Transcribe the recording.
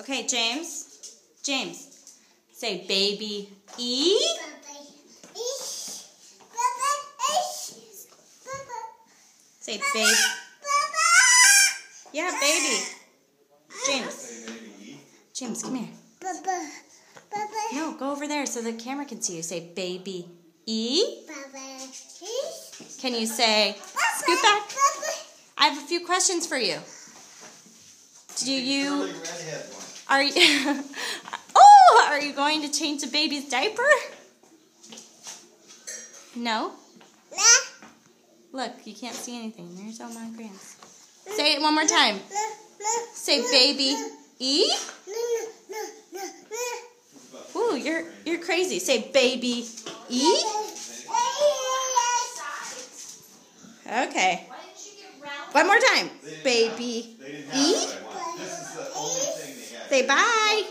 Okay, James. James, say baby E. Say baby. Yeah, baby. James. James, come here. No, go over there so the camera can see you. Say baby E. Can you say, scoot back? I have a few questions for you. Are you going to change the baby's diaper? No? Look, you can't see anything. There's all my grams. Say it one more time. Say baby E. Ooh, you're crazy. Say baby E. Okay. One more time. Baby E. Say bye.